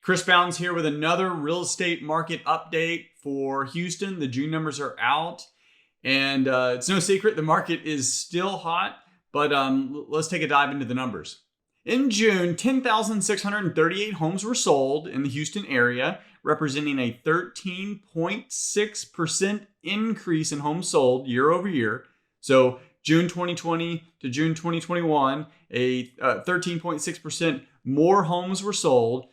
Chris Bounds here with another real estate market update for Houston. The June numbers are out, and it's no secret the market is still hot, but let's take a dive into the numbers. In June, 10,638 homes were sold in the Houston area, representing a 13.6% increase in homes sold year over year. So June 2020 to June 2021, a 13.6% more homes were sold.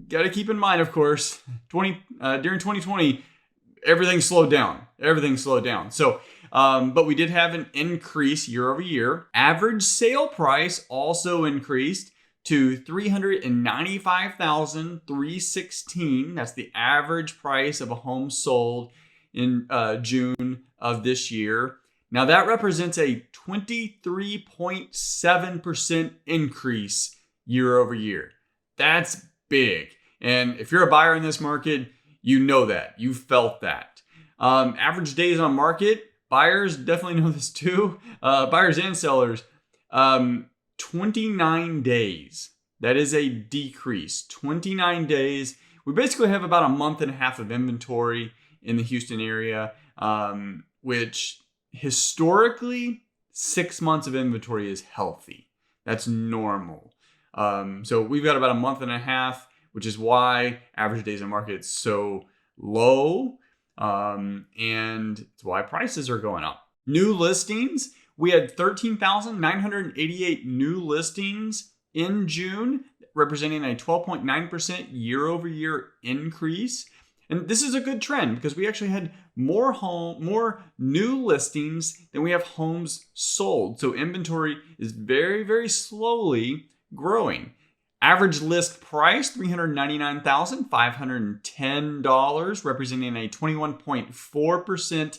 Got to keep in mind, of course, during 2020, everything slowed down. So, but we did have an increase year over year. Average sale price also increased to $395,316. That's the average price of a home sold in June of this year. Now that represents a 23.7% increase year over year. That's big. And if you're a buyer in this market, you know that. You felt that. Average days on market, buyers definitely know this too. Buyers and sellers, 29 days. That is a decrease. 29 days. We basically have about a month and a half of inventory in the Houston area, which historically 6 months of inventory is healthy. That's normal. So we've got about a month and a half, which is why average days on market is so low. And it's why prices are going up. New listings, we had 13,988 new listings in June, representing a 12.9% year over year increase. And this is a good trend because we actually had more new listings than we have homes sold. So inventory is very, very slowly growing. Average list price, $399,510, representing a 21.4%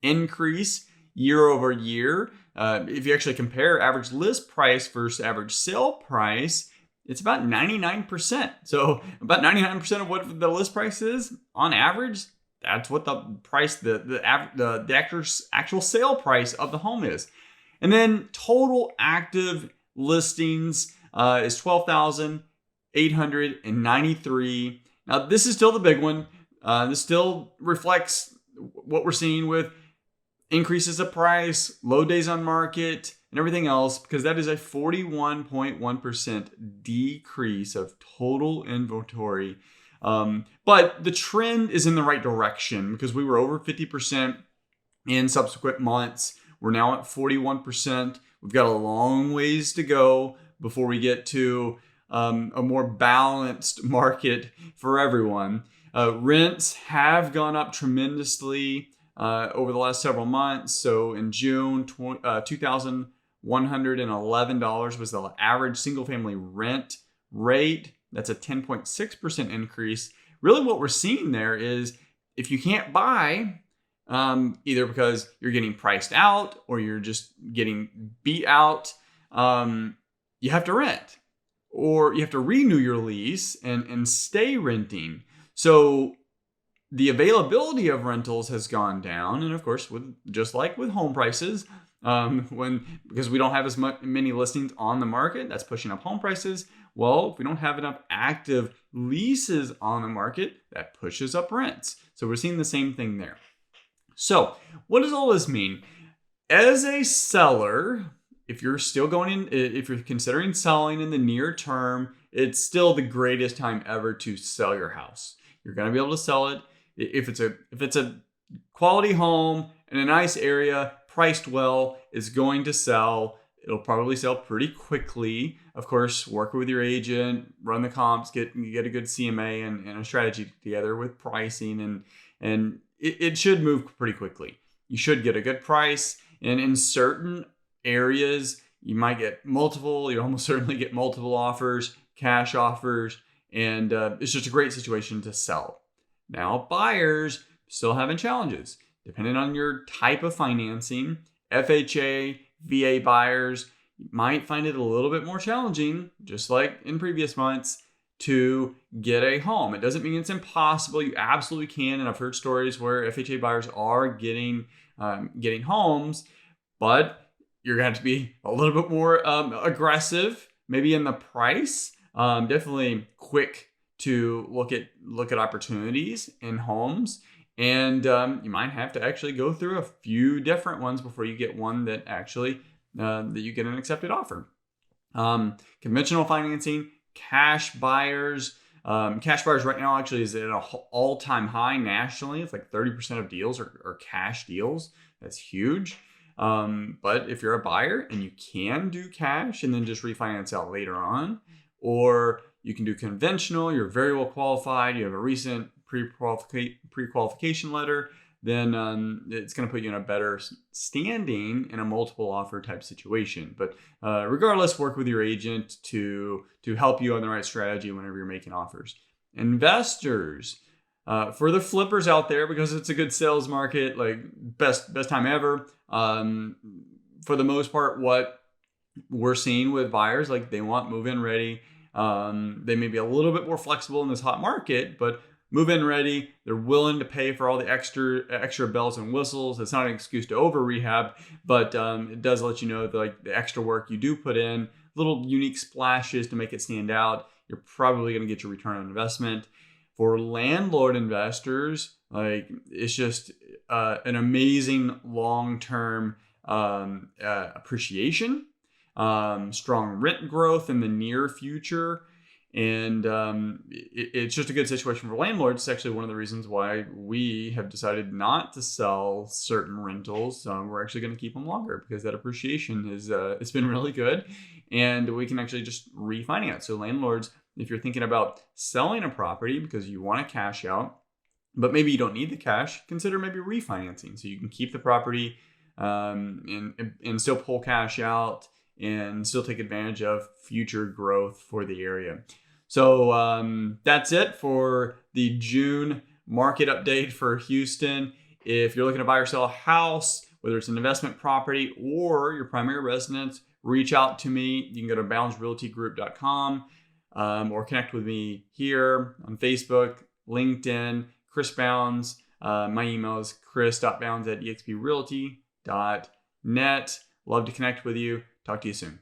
increase year over year. If you actually compare average list price versus average sale price, it's about 99%. So about 99% of what the list price is on average, that's what the price, the actual sale price of the home is. And then total active listings is 12,893. Now this is still the big one. This still reflects what we're seeing with increases of price, low days on market, and everything else, because that is a 41.1% decrease of total inventory. But the trend is in the right direction because we were over 50% in subsequent months. We're now at 41%. We've got a long ways to go before we get to a more balanced market for everyone. Rents have gone up tremendously over the last several months. So in June, $2,111 was the average single family rent rate. That's a 10.6% increase. Really what we're seeing there is if you can't buy, either because you're getting priced out or you're just getting beat out, you have to rent or you have to renew your lease and stay renting. So the availability of rentals has gone down. And of course, just like with home prices, because we don't have as many listings on the market, that's pushing up home prices. Well, if we don't have enough active leases on the market, that pushes up rents. So we're seeing the same thing there. So what does all this mean? As a seller, if you're considering selling in the near term, it's still the greatest time ever to sell your house. You're going to be able to sell it. If it's a quality home in a nice area, priced well, it's going to sell. It'll probably sell pretty quickly. Of course, work with your agent, run the comps, get a good CMA and a strategy together with pricing, and it should move pretty quickly. You should get a good price, and in certain areas, you might get multiple. You almost certainly get multiple offers, cash offers, and it's just a great situation to sell. Now, buyers still having challenges. Depending on your type of financing, FHA, VA buyers might find it a little bit more challenging, just like in previous months, to get a home. It doesn't mean it's impossible. You absolutely can, and I've heard stories where FHA buyers are getting homes, but you're going to have to be a little bit more aggressive, maybe in the price. Definitely quick to look at opportunities in homes. And you might have to actually go through a few different ones before you get one that actually that you get an accepted offer. Conventional financing, cash buyers. Cash buyers right now actually is at an all-time high nationally. It's like 30% of deals are cash deals. That's huge. But if you're a buyer and you can do cash and then just refinance out later on, or you can do conventional, you're very well qualified, you have a recent pre-qualification letter, then it's going to put you in a better standing in a multiple offer type situation. But regardless, work with your agent to help you on the right strategy whenever you're making offers. Investors, for the flippers out there, because it's a good sales market, like best time ever. For the most part, what we're seeing with buyers, like they want move-in ready. They may be a little bit more flexible in this hot market, but move-in ready. They're willing to pay for all the extra bells and whistles. It's not an excuse to over rehab, but it does let you know that, like, the extra work you do put in, little unique splashes to make it stand out, you're probably going to get your return on investment. For landlord investors, like, it's just an amazing long-term appreciation, strong rent growth in the near future. And it's just a good situation for landlords. It's actually one of the reasons why we have decided not to sell certain rentals. We're actually going to keep them longer because that appreciation it's been really good, and we can actually just refinance. So landlords, if you're thinking about selling a property because you want to cash out, but maybe you don't need the cash, consider maybe refinancing so you can keep the property and still pull cash out and still take advantage of future growth for the area. So that's it for the June market update for Houston. If you're looking to buy or sell a house, whether it's an investment property or your primary residence, reach out to me. You can go to boundsrealtygroup.com or connect with me here on Facebook, LinkedIn, Chris Bounds. My email is chris.bounds@exprealty.net. Love to connect with you. Talk to you soon.